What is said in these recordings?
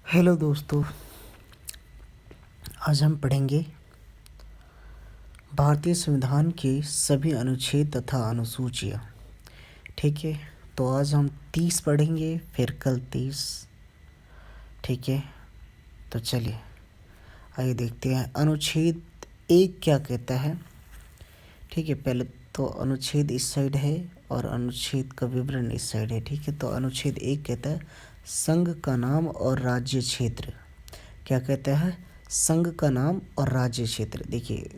Hello दोस्तों, आज हम पढ़ेंगे भारतीय संविधान के सभी अनुच्छेद तथा अनुसूचियाँ। ठीक है, तो आज हम 30 पढ़ेंगे, फिर कल 30। ठीक है, तो चलिए आइए देखते हैं अनुच्छेद 1 क्या कहता है। ठीक है, पहले तो अनुच्छेद इस साइड है और अनुच्छेद का विवरण इस साइड है। ठीक है, तो अनुच्छेद 1 कहता है संघ का नाम और राज्य क्षेत्र। क्या कहता है? संघ का नाम और राज्य क्षेत्र। देखिए,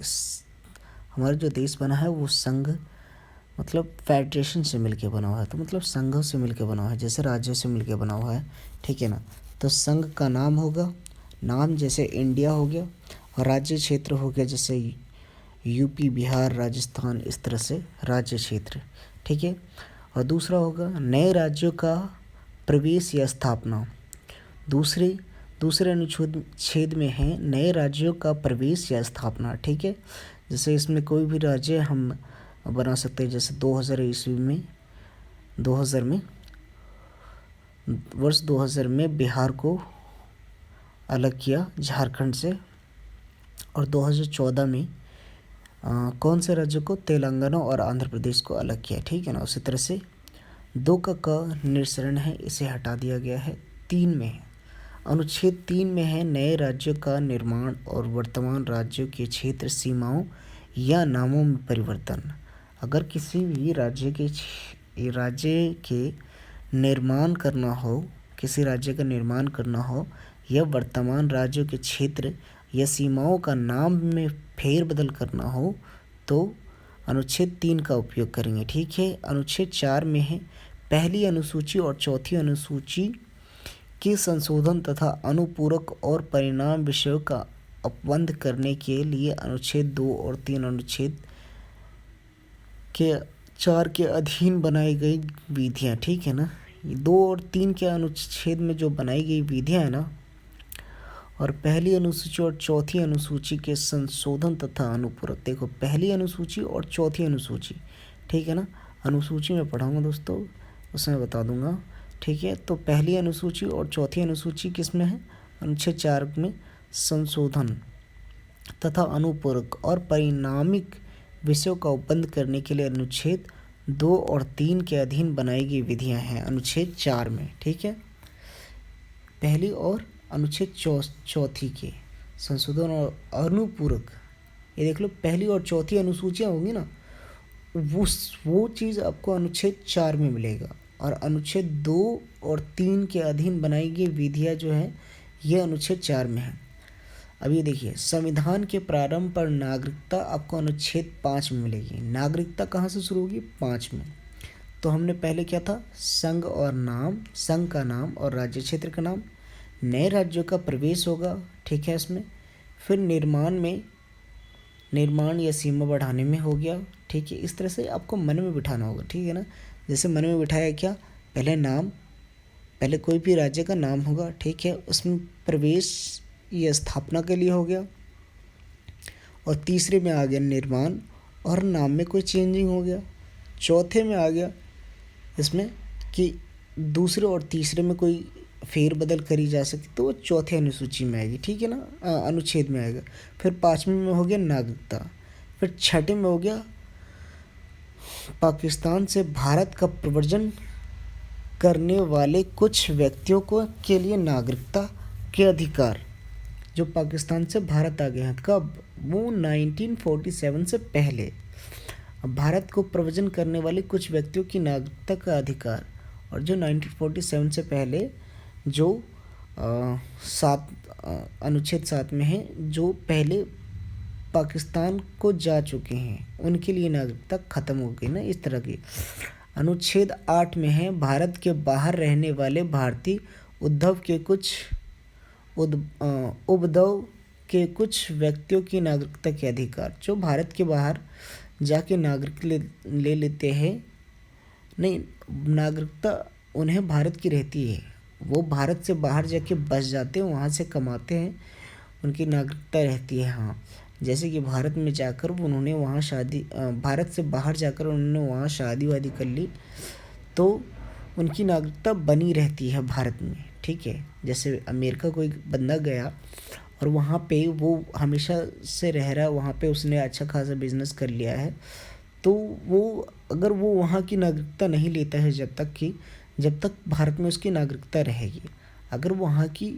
हमारा जो देश बना है वो संघ मतलब फेडरेशन से मिलके बना हुआ है, तो मतलब संघों से मिलके बना हुआ है, जैसे राज्यों से मिलके बना हुआ है। ठीक है ना, तो संघ का नाम होगा, नाम जैसे इंडिया हो गया, और राज्य क्षेत्र हो गया जैसे यूपी, बिहार, राजस्थान, इस तरह से राज्य क्षेत्र। ठीक है, और दूसरा होगा नए राज्यों का प्रवेश या स्थापना। दूसरे अनुच्छेद में है नए राज्यों का प्रवेश या स्थापना। ठीक है, जैसे इसमें कोई भी राज्य हम बना सकते हैं, जैसे 2000 ईस्वी में 2000 में वर्ष 2000 में बिहार को अलग किया झारखंड से, और 2014 में कौन से राज्य को? तेलंगाना और आंध्र प्रदेश को अलग किया। ठीक है ना, उसी तरह से 2 का निरसरण है, इसे हटा दिया गया है। 3 में है, अनुच्छेद 3 में है नए राज्यों का निर्माण और वर्तमान राज्यों के क्षेत्र सीमाओं या नामों में परिवर्तन। अगर किसी भी राज्य के निर्माण करना हो, किसी राज्य का निर्माण करना हो या वर्तमान राज्यों के क्षेत्र या सीमाओं का नाम में फेरबदल करना हो तो अनुच्छेद 3 का उपयोग करेंगे। ठीक है, अनुच्छेद 4 में है पहली अनुसूची और चौथी अनुसूची के संशोधन तथा अनुपूरक और परिणाम विषयों का अपबंध करने के लिए अनुच्छेद 2 और 3 अनुच्छेद के 4 के अधीन बनाई गई विधियाँ। ठीक है ना, 2 और 3 के अनुच्छेद में जो बनाई गई विधियाँ है ना, और पहली अनुसूची और चौथी अनुसूची के संशोधन तथा अनुपूरक। देखो, पहली अनुसूची और चौथी अनुसूची, ठीक है ना, अनुसूची में पढ़ाऊँगा दोस्तों, उसमें बता दूंगा। ठीक है, तो पहली अनुसूची और चौथी अनुसूची किस में है? अनुच्छेद 4 में संशोधन तथा अनुपूरक और परिणामिक विषयों का उपबंध करने के लिए अनुच्छेद 2 और 3 के अधीन बनाई गई विधियां हैं अनुच्छेद 4 में। ठीक है, पहली और अनुच्छेद चौथी के संशोधन और अनुपूरक, ये देख लो, पहली और चौथी अनुसूचियाँ होंगी ना, वो चीज़ आपको अनुच्छेद 4 में मिलेगा, और अनुच्छेद 2 और 3 के अधीन बनाई गई विधियाँ जो है ये अनुच्छेद 4 में है। अब ये देखिए, संविधान के प्रारंभ पर नागरिकता आपको अनुच्छेद 5 में मिलेगी। नागरिकता कहाँ से शुरू होगी? 5 में। तो हमने पहले क्या था? संघ का नाम और राज्य क्षेत्र का नाम, नए राज्यों का प्रवेश होगा। ठीक है, इसमें फिर निर्माण या सीमा बढ़ाने में हो गया। ठीक है, इस तरह से आपको मन में बिठाना होगा। ठीक है ना, जैसे मन में बिठाया क्या? पहले कोई भी राज्य का नाम होगा। ठीक है, उसमें प्रवेश या स्थापना के लिए हो गया, और तीसरे में आ गया निर्माण, और नाम में कोई चेंजिंग हो गया। चौथे में आ गया इसमें कि दूसरे और तीसरे में कोई फेरबदल करी जा सके, तो वो चौथे अनुसूची में आएगी। ठीक है ना, अनुच्छेद में आएगा। फिर 5वें में हो गया नागरिकता। फिर 6ठे में हो गया पाकिस्तान से भारत का प्रव्रजन करने वाले कुछ व्यक्तियों को के लिए नागरिकता के अधिकार, जो पाकिस्तान से भारत आ गए हैं। कब? वो 1947 से पहले। अब भारत को प्रव्रजन करने वाले कुछ व्यक्तियों की नागरिकता का अधिकार, और जो 1947 से पहले जो अनुच्छेद 7 में है, जो पहले पाकिस्तान को जा चुके हैं उनके लिए नागरिकता खत्म हो गई ना, इस तरह की। अनुच्छेद 8 में है भारत के बाहर रहने वाले भारतीय उपद्रव के कुछ व्यक्तियों की नागरिकता के अधिकार, जो भारत के बाहर जाके नागरिक ले लेते हैं। नहीं, नागरिकता उन्हें भारत की रहती है, वो भारत से बाहर जाके बस जाते हैं, वहाँ से कमाते हैं, उनकी नागरिकता रहती है। हाँ, जैसे कि भारत में जाकर उन्होंने वहाँ भारत से बाहर जाकर उन्होंने वहाँ शादी वादी कर ली, तो उनकी नागरिकता बनी रहती है भारत में। ठीक है। जैसे अमेरिका कोई बंदा गया और वहाँ पे वो हमेशा से रह रहा है, वहाँ पे उसने अच्छा खासा बिजनेस कर लिया है, तो वो अगर वो वहाँ की नागरिकता नहीं लेता है जब तक भारत में उसकी नागरिकता रहेगी। अगर वहाँ की,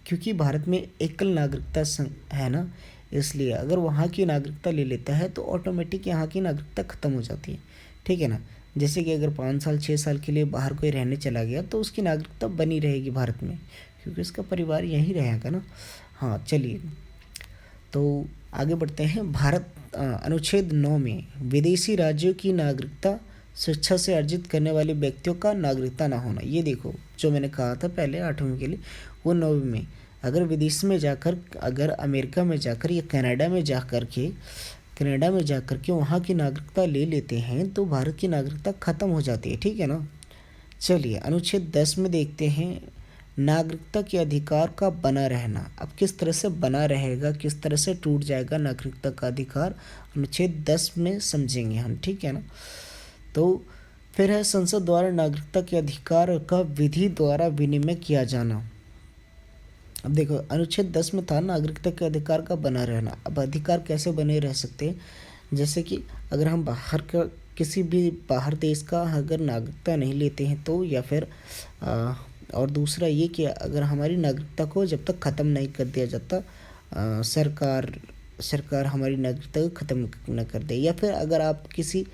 क्योंकि भारत में एकल नागरिकता है ना, इसलिए अगर वहाँ की नागरिकता ले लेता है तो ऑटोमेटिक यहाँ की नागरिकता ख़त्म हो जाती है, ठीक है ना। जैसे कि अगर 5 साल 6 साल के लिए बाहर कोई रहने चला गया तो उसकी नागरिकता बनी रहेगी भारत में, क्योंकि उसका परिवार यहीं रहेगा ना। हाँ चलिए, तो आगे बढ़ते हैं। अनुच्छेद 9 में विदेशी राज्यों की नागरिकता शिक्षा से अर्जित करने वाले व्यक्तियों का नागरिकता ना होना। ये देखो जो मैंने कहा था पहले 8वीं के लिए, वो 9वीं में अगर विदेश में जाकर, अगर अमेरिका में जाकर या कनाडा में जाकर के वहाँ की नागरिकता ले लेते हैं तो भारत की नागरिकता ख़त्म हो जाती है, ठीक है ना। चलिए अनुच्छेद 10 में देखते हैं नागरिकता के अधिकार का बना रहना। अब किस तरह से बना रहेगा, किस तरह से टूट जाएगा नागरिकता का अधिकार, अनुच्छेद 10 में समझेंगे हम, ठीक है ना। तो फिर है संसद द्वारा नागरिकता के अधिकार का विधि द्वारा विनिमय किया जाना। अब देखो अनुच्छेद 10 में था नागरिकता के अधिकार का बना रहना। अब अधिकार कैसे बने रह सकते हैं, जैसे कि अगर हम किसी भी बाहर देश का अगर नागरिकता नहीं लेते हैं तो, या फिर और दूसरा ये कि अगर हमारी नागरिकता को जब तक ख़त्म नहीं कर दिया जाता, सरकार हमारी नागरिकता को ख़त्म न कर दे, या फिर अगर आप किसी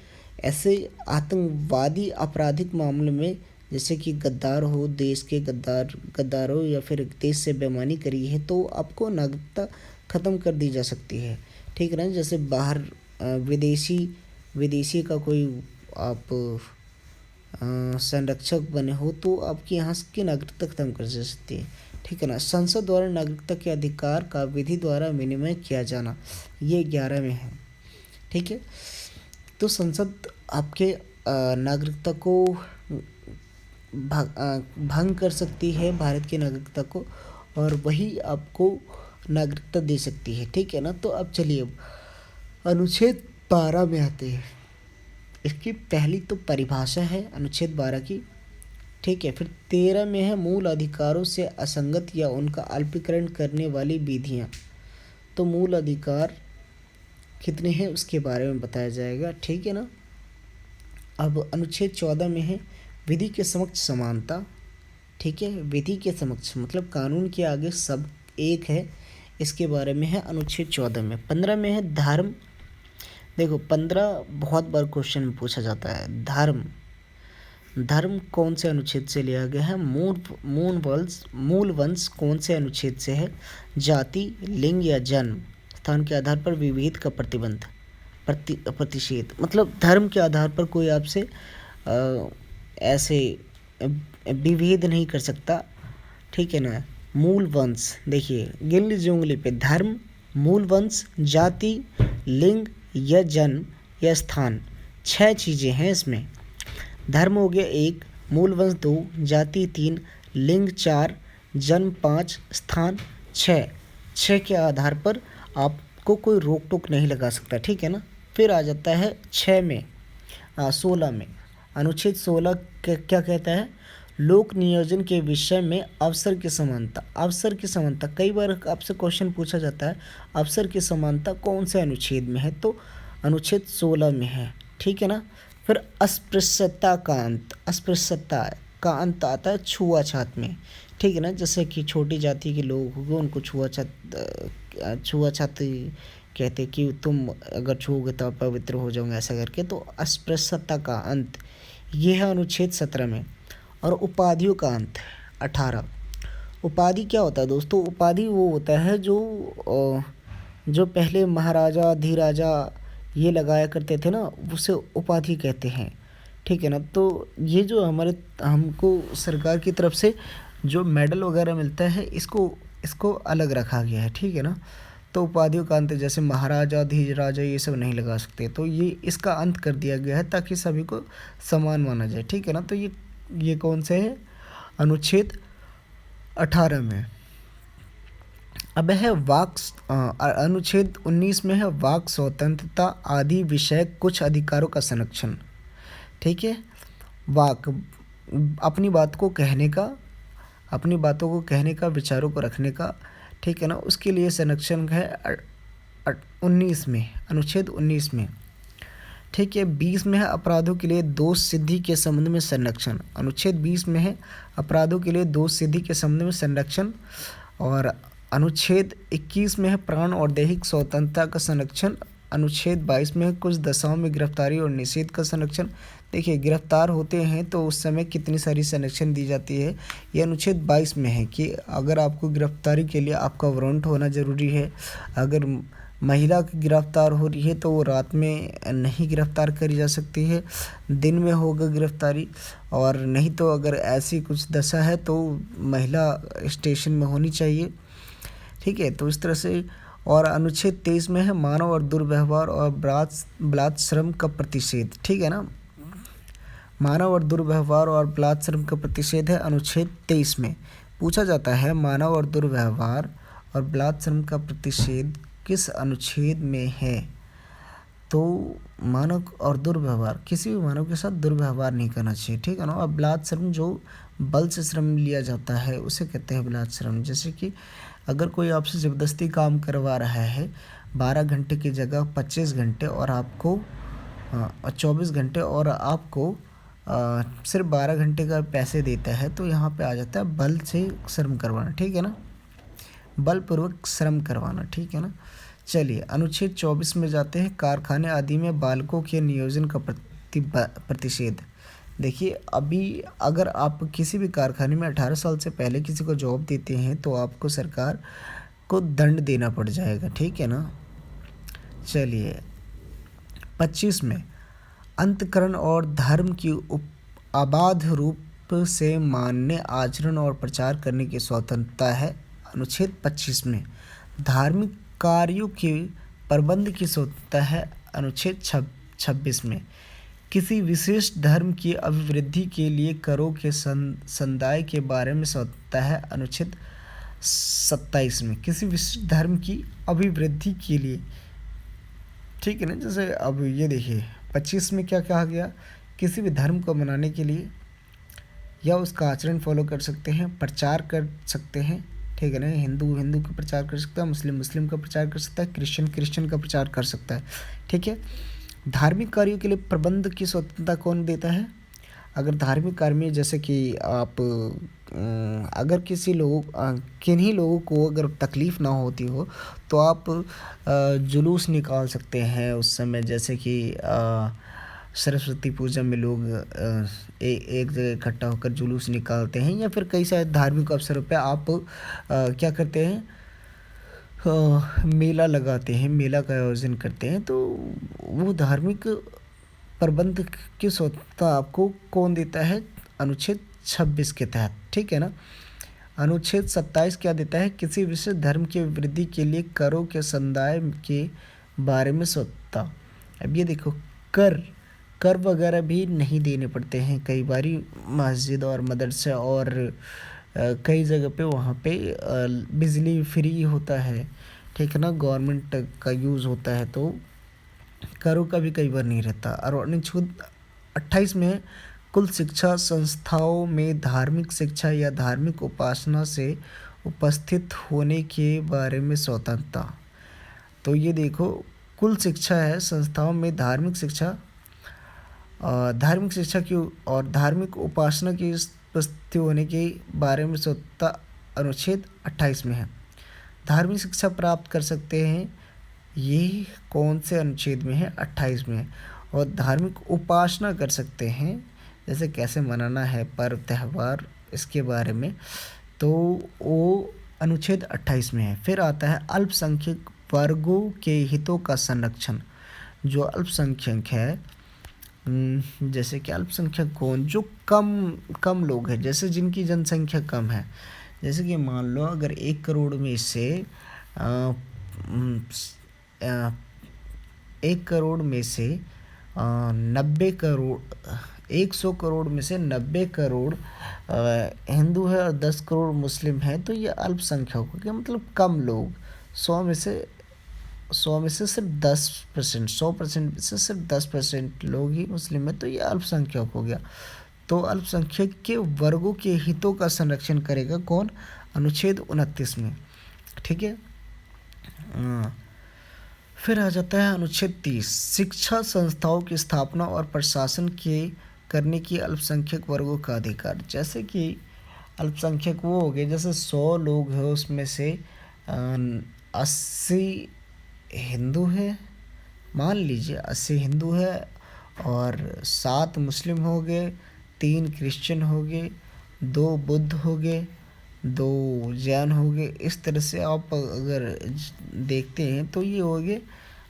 ऐसे आतंकवादी आपराधिक मामले में, जैसे कि गद्दार हो, देश के गद्दार हो, या फिर देश से बेईमानी करी है, तो आपको नागरिकता ख़त्म कर दी जा सकती है, ठीक है ना। जैसे बाहर विदेशी का कोई आप संरक्षक बने हो तो आपकी यहाँ की नागरिकता खत्म कर जा सकती है, ठीक है ना। संसद द्वारा नागरिकता के अधिकार का विधि द्वारा विनिमय किया जाना, ये 11 में है, ठीक है। तो संसद आपके नागरिकता को भंग कर सकती है, भारत की नागरिकता को, और वही आपको नागरिकता दे सकती है, ठीक है ना। तो अब चलिए अनुच्छेद 12 में आते हैं। इसकी पहली तो परिभाषा है अनुच्छेद 12 की, ठीक है। फिर 13 में है मूल अधिकारों से असंगत या उनका अल्पीकरण करने वाली विधियाँ। तो मूल अधिकार कितने हैं उसके बारे में बताया जाएगा, ठीक है ना। अब अनुच्छेद 14 में है विधि के समक्ष समानता, ठीक है। विधि के समक्ष मतलब कानून के आगे सब एक है, इसके बारे में है अनुच्छेद 14 में। 15 में है धर्म। देखो 15 बहुत बार क्वेश्चन में पूछा जाता है। धर्म कौन से अनुच्छेद से लिया गया है। मूल वंश कौन से अनुच्छेद से है। जाति, लिंग या जन्म स्थान के आधार पर विभेद का प्रतिषेध, मतलब धर्म के आधार पर कोई आपसे ऐसे विभेद नहीं कर सकता, ठीक है ना। मूल वंश देखिए गिन लीजिए उंगली पे, धर्म, मूल वंश, जाति, लिंग या जन्म या स्थान, 6 चीज़ें हैं इसमें। धर्म हो गया 1, मूल वंश 2, जाति 3, लिंग 4, जन्म 5, स्थान 6 के आधार पर आपको कोई रोक टोक नहीं लगा सकता, ठीक है ना। फिर आ जाता है 16 में अनुच्छेद 16 क्या कहता है। लोक नियोजन के विषय में अवसर की समानता। कई बार आपसे क्वेश्चन पूछा जाता है अवसर की समानता कौन से अनुच्छेद में है, तो अनुच्छेद 16 में है, ठीक है ना। फिर अस्पृश्यता का अंत आता है छुआछूत में, ठीक है ना। जैसे कि छोटी जाति के लोग होंगे उनको छुआछूत कहते कि तुम अगर छूओगे तो आप पवित्र हो जाओगे, ऐसा करके। तो अस्पृश्यता का अंत ये है अनुच्छेद 17 में। और उपाधियों का अंत 18। उपाधि क्या होता है दोस्तों। उपाधि वो होता है जो पहले महाराजा अधिराजा ये लगाया करते थे ना, उसे उपाधि कहते हैं, ठीक है ना। तो ये जो हमको सरकार की तरफ से जो मेडल वगैरह मिलता है इसको अलग रखा गया है, ठीक है ना। तो उपाधियों का अंत जैसे महाराजा अधिराजा ये सब नहीं लगा सकते, तो ये इसका अंत कर दिया गया है ताकि सभी को समान माना जाए, ठीक है ना। तो ये कौन से है अनुच्छेद 18 में। अब है अनुच्छेद 19 में है वाक स्वतंत्रता आदि विषय कुछ अधिकारों का संरक्षण, ठीक है। वाक अपनी बात को कहने का अपनी बातों को कहने का, विचारों को रखने का, ठीक है ना, उसके लिए संरक्षण है 19 में, अनुच्छेद 19 में, ठीक है। 20 में है अपराधों के लिए दोष सिद्धि के संबंध में संरक्षण, अनुच्छेद 20 में है अपराधों के लिए दोष सिद्धि के संबंध में संरक्षण। और अनुच्छेद 21 में है प्राण और दैहिक स्वतंत्रता का संरक्षण। अनुच्छेद 22 में है कुछ दशाओं में गिरफ्तारी और निषेध का संरक्षण। देखिए, गिरफ्तार होते हैं तो उस समय कितनी सारी संरक्षण दी जाती है, ये अनुच्छेद 22 में है कि अगर आपको गिरफ्तारी के लिए आपका वारंट होना ज़रूरी है। अगर महिला की गिरफ्तार हो रही है तो वो रात में नहीं गिरफ्तार करी जा सकती है, दिन में होगा गिरफ्तारी। और नहीं तो अगर ऐसी कुछ दशा है तो महिला स्टेशन में होनी चाहिए, ठीक है। तो इस तरह से। और अनुच्छेद 23 में है मानव और दुर्व्यवहार और बलात् श्रम का प्रतिषेध, ठीक है ना। मानव और दुर्व्यवहार और बलात् श्रम का प्रतिषेध है अनुच्छेद 23 में। पूछा जाता है मानव और दुर्व्यवहार और बलात् श्रम का प्रतिषेध किस अनुच्छेद में है, तो मानव और दुर्व्यवहार, किसी भी मानव के साथ दुर्व्यवहार नहीं करना चाहिए, ठीक है ना। और बलात् श्रम जो बल से श्रम लिया जाता है उसे कहते हैं बलात् श्रम। जैसे कि अगर कोई आपसे ज़बरदस्ती काम करवा रहा है 12 घंटे की जगह 25 घंटे और आपको 24 घंटे और आपको सिर्फ 12 घंटे का पैसे देता है, तो यहाँ पे आ जाता है बल से श्रम करवाना, ठीक है ना, बलपूर्वक श्रम करवाना, ठीक है ना। चलिए, अनुच्छेद 24 में जाते हैं कारखाने आदि में बालकों के नियोजन का प्रतिषेध। देखिए, अभी अगर आप किसी भी कारखाने में 18 साल से पहले किसी को जॉब देते हैं तो आपको सरकार को दंड देना पड़ जाएगा, ठीक है ना। चलिए, 25 में अंतःकरण और धर्म की अबाध रूप से मान्य आचरण और प्रचार करने की स्वतंत्रता है अनुच्छेद 25 में। धार्मिक कार्यों के प्रबंध की स्वतंत्रता है अनुच्छेद 26 में। किसी विशेष धर्म की अभिवृद्धि के लिए करों के संदाय के बारे में स्वतंत्रता है अनुच्छेद 27 में। किसी विशेष धर्म की अभिवृद्धि के लिए, ठीक है ना। जैसे अब ये देखिए 25 में क्या कहा गया, किसी भी धर्म को मनाने के लिए या उसका आचरण फॉलो कर सकते हैं, प्रचार कर सकते हैं, ठीक है ना। हिंदू का प्रचार कर सकता है, मुस्लिम का प्रचार कर सकता है, क्रिश्चियन का प्रचार कर सकता है, ठीक है। धार्मिक कार्यों के लिए प्रबंध की स्वतंत्रता कौन देता है? अगर धार्मिक कार्य में जैसे कि आप अगर किन्हीं लोगों को अगर तकलीफ़ ना होती हो तो आप जुलूस निकाल सकते हैं उस समय। जैसे कि सरस्वती पूजा में लोग एक जगह इकट्ठा होकर जुलूस निकालते हैं, या फिर कई सारे धार्मिक अवसरों पे आप क्या करते हैं, मेला लगाते हैं, मेला का आयोजन करते हैं। तो वो धार्मिक प्रबंध की स्वतंत्रता आपको कौन देता है? अनुच्छेद 26 के तहत, ठीक है ना। अनुच्छेद 27 क्या देता है? किसी विशेष धर्म की वृद्धि के लिए करों के संदाय के बारे में स्वतंत्रता। अब ये देखो, कर वगैरह भी नहीं देने पड़ते हैं कई बारी मस्जिद और मदरसा और कई जगह पे वहाँ पे बिजली फ्री होता है, ठीक है ना, गवर्नमेंट का यूज़ होता है, तो करों का भी कई बार नहीं रहता। और अनुच्छेद 28 में कुल शिक्षा संस्थाओं में धार्मिक शिक्षा या धार्मिक उपासना से उपस्थित होने के बारे में स्वतंत्रता। तो ये देखो, कुल शिक्षा है संस्थाओं में धार्मिक शिक्षा की और धार्मिक उपासना की उपस्थित होने के बारे में स्वतंत्रता अनुच्छेद 28 में है। धार्मिक शिक्षा प्राप्त कर सकते हैं, ये कौन से अनुच्छेद में है? 28 में है। और धार्मिक उपासना कर सकते हैं, जैसे कैसे मनाना है पर्व त्यौहार, इसके बारे में, तो वो अनुच्छेद 28 में है। फिर आता है अल्पसंख्यक वर्गों के हितों का संरक्षण। जो अल्पसंख्यक है, जैसे कि अल्पसंख्यक कौन? जो कम लोग हैं, जैसे जिनकी जनसंख्या कम है। जैसे कि मान लो अगर 1 करोड़ में से 1 करोड़ में से 90 करोड़ 100 करोड़ में से 90 करोड़ हिंदू है और 10 करोड़ मुस्लिम है, तो ये अल्पसंख्यक हो गया, मतलब कम लोग। 100 में से सिर्फ 10%, 100% में से सिर्फ 10% लोग ही मुस्लिम है, तो ये अल्पसंख्यक हो गया। तो अल्पसंख्यक के वर्गों के हितों का संरक्षण करेगा कौन? अनुच्छेद 29 में, ठीक है। फिर आ जाता है अनुच्छेद 30, शिक्षा संस्थाओं की स्थापना और प्रशासन के करने की अल्पसंख्यक वर्गों का अधिकार। जैसे कि अल्पसंख्यक वो हो गए, जैसे 100 लोग हैं उसमें से 80 हिंदू है, मान लीजिए 80 हिंदू है और 7 मुस्लिम हो गए, 3 क्रिश्चियन हो गए, 2 बुद्ध हो गए, 2 जैन हो गए। इस तरह से आप अगर देखते हैं तो ये हो गए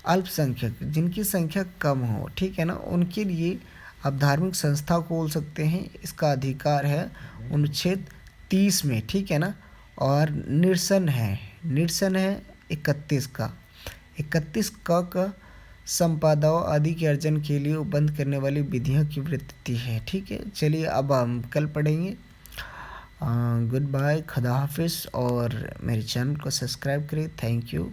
अल्पसंख्यक, जिनकी संख्या कम हो, ठीक है ना। उनके लिए आप धार्मिक संस्था खोल सकते हैं, इसका अधिकार है अनुच्छेद 30 में, ठीक है ना। और निरसन है 31 का 31 का संपादन आदि के अर्जन के लिए बंद करने वाली विधियों की वृत्ति है, ठीक है। चलिए अब हम कल पढ़ेंगे। गुड बाय, खुदा हाफिज़, और मेरे चैनल को सब्सक्राइब करें। Thank you.